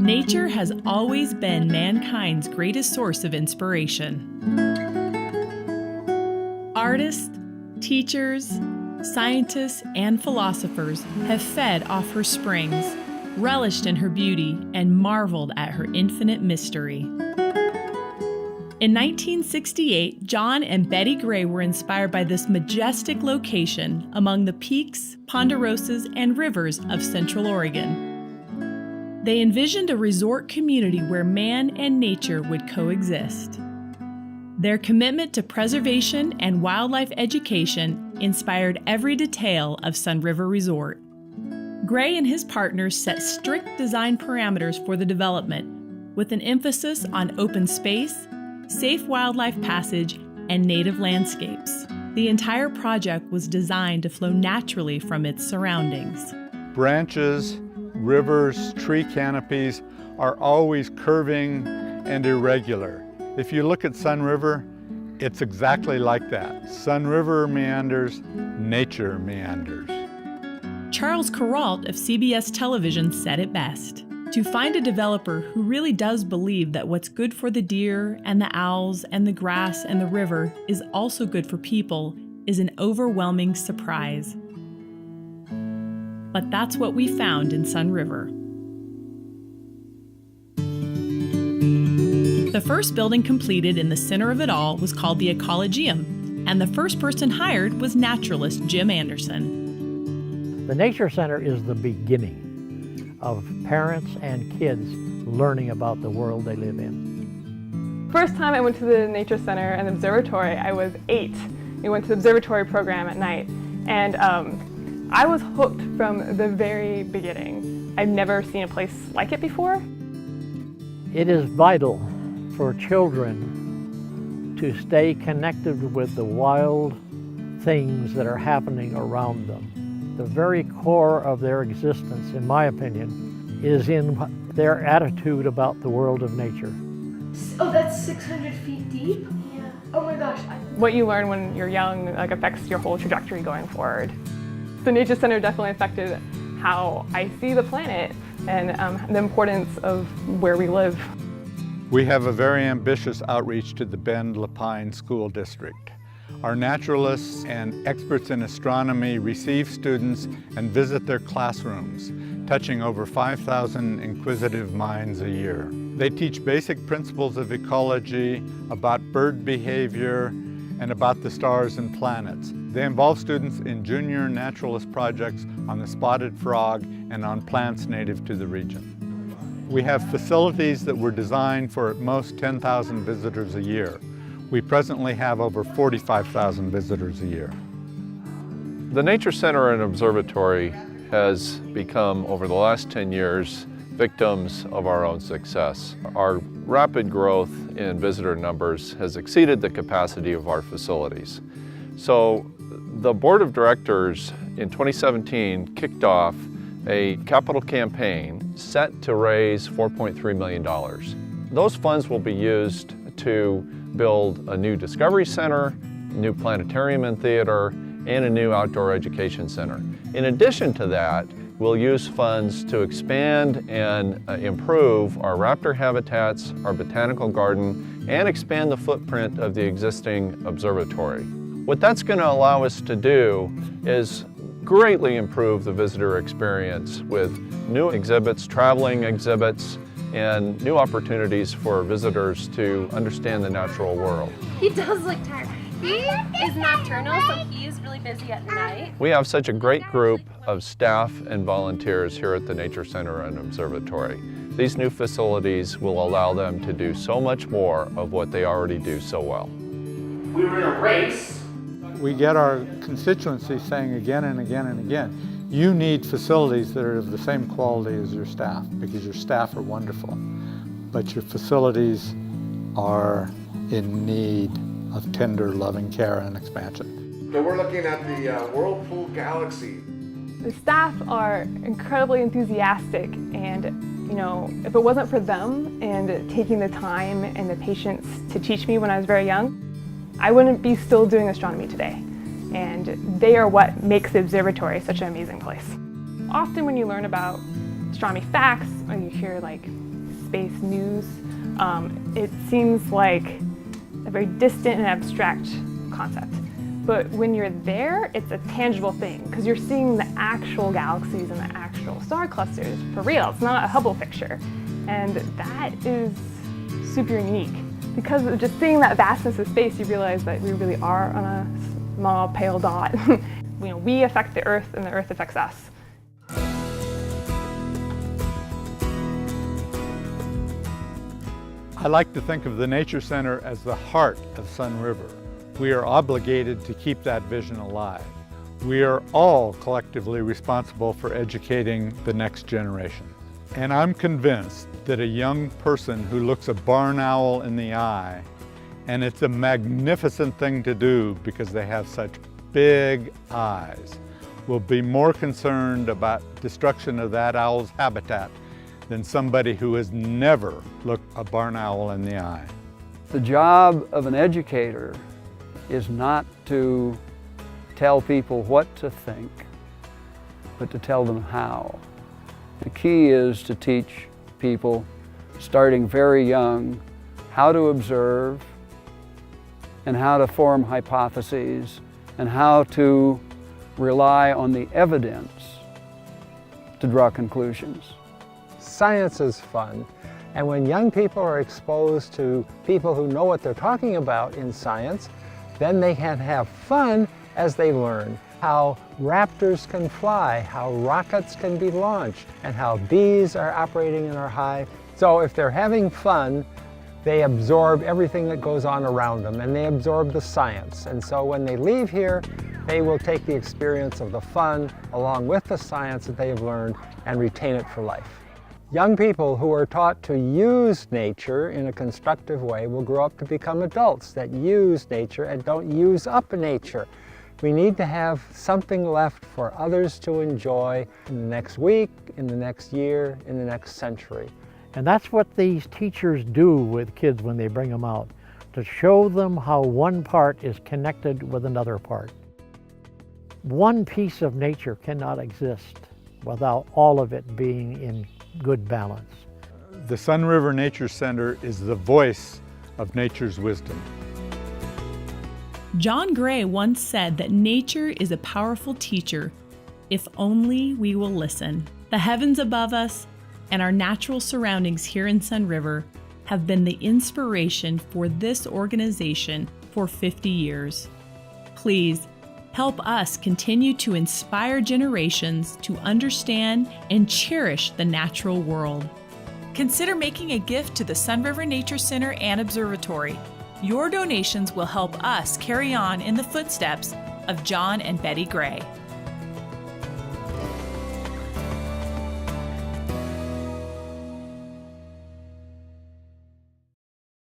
Nature has always been mankind's greatest source of inspiration. Artists, teachers, scientists, and philosophers have fed off her springs, relished in her beauty, and marveled at her infinite mystery. In 1968, John and Betty Gray were inspired by this majestic location among the peaks, ponderosas, and rivers of Central Oregon. They envisioned a resort community where man and nature would coexist. Their commitment to preservation and wildlife education inspired every detail of Sunriver Resort. Gray and his partners set strict design parameters for the development, with an emphasis on open space, safe wildlife passage, and native landscapes. The entire project was designed to flow naturally from its surroundings. Branches, rivers, tree canopies are always curving and irregular. If you look at Sunriver, it's exactly like that. Sunriver meanders, nature meanders. Charles Kuralt of CBS Television said it best. To find a developer who really does believe that what's good for the deer and the owls and the grass and the river is also good for people is an overwhelming surprise. But that's what we found in Sunriver. The first building completed in the center of it all was called the Ecologium, and the first person hired was naturalist Jim Anderson. The Nature Center is the beginning of parents and kids learning about the world they live in. First time I went to the Nature Center and the Observatory, I was 8. We went to the Observatory program at night, and I was hooked from the very beginning. I've never seen a place like it before. It is vital for children to stay connected with the wild things that are happening around them. The very core of their existence, in my opinion, is in their attitude about the world of nature. Oh, that's 600 feet deep? Yeah. Oh my gosh. What you learn when you're young affects your whole trajectory going forward. The Nature Center definitely affected how I see the planet and the importance of where we live. We have a very ambitious outreach to the Bend Lapine School District. Our naturalists and experts in astronomy receive students and visit their classrooms, touching over 5,000 inquisitive minds a year. They teach basic principles of ecology, about bird behavior, and about the stars and planets. They involve students in junior naturalist projects on the spotted frog and on plants native to the region. We have facilities that were designed for at most 10,000 visitors a year. We presently have over 45,000 visitors a year. The Nature Center and Observatory has become, over the last 10 years, victims of our own success. Our rapid growth in visitor numbers has exceeded the capacity of our facilities. So the Board of Directors in 2017 kicked off a capital campaign set to raise $4.3 million. Those funds will be used to build a new Discovery Center, a new planetarium and theater, and a new outdoor education center. In addition to that, we'll use funds to expand and improve our raptor habitats, our botanical garden, and expand the footprint of the existing observatory. What that's going to allow us to do is greatly improve the visitor experience with new exhibits, traveling exhibits, and new opportunities for visitors to understand the natural world. He does look tired. He is nocturnal, so he is really busy at night. We have such a great group of staff and volunteers here at the Nature Center and Observatory. These new facilities will allow them to do so much more of what they already do so well. We were in a race. We get our constituency saying again and again and again, you need facilities that are of the same quality as your staff, because your staff are wonderful, but your facilities are in need of tender, loving care and expansion. So we're looking at the Whirlpool Galaxy. The staff are incredibly enthusiastic, and if it wasn't for them and taking the time and the patience to teach me when I was very young, I wouldn't be still doing astronomy today. And they are what makes the observatory such an amazing place. Often when you learn about astronomy facts, or you hear space news. It seems like a very distant and abstract concept. But when you're there, it's a tangible thing because you're seeing the actual galaxies and the actual star clusters for real. It's not a Hubble picture. And that is super unique. Because of just seeing that vastness of space, you realize that we really are on a small, pale dot. We affect the Earth and the Earth affects us. I like to think of the Nature Center as the heart of Sunriver. We are obligated to keep that vision alive. We are all collectively responsible for educating the next generation. And I'm convinced that a young person who looks a barn owl in the eye, and it's a magnificent thing to do because they have such big eyes, will be more concerned about destruction of that owl's habitat than somebody who has never looked a barn owl in the eye. The job of an educator is not to tell people what to think, but to tell them how. The key is to teach people, starting very young, how to observe and how to form hypotheses and how to rely on the evidence to draw conclusions. Science is fun, and when young people are exposed to people who know what they're talking about in science, then they can have fun as they learn how raptors can fly, how rockets can be launched, and how bees are operating in our hive. So if they're having fun, they absorb everything that goes on around them, and they absorb the science. And so when they leave here, they will take the experience of the fun along with the science that they have learned and retain it for life. Young people who are taught to use nature in a constructive way will grow up to become adults that use nature and don't use up nature. We need to have something left for others to enjoy in the next week, in the next year, in the next century. And that's what these teachers do with kids when they bring them out, to show them how one part is connected with another part. One piece of nature cannot exist without all of it being in good balance. The Sunriver Nature Center is the voice of nature's wisdom. John Gray once said that nature is a powerful teacher if only we will listen. The heavens above us and our natural surroundings here in Sunriver have been the inspiration for this organization for 50 years. Please help us continue to inspire generations to understand and cherish the natural world. Consider making a gift to the Sunriver Nature Center and Observatory. Your donations will help us carry on in the footsteps of John and Betty Gray.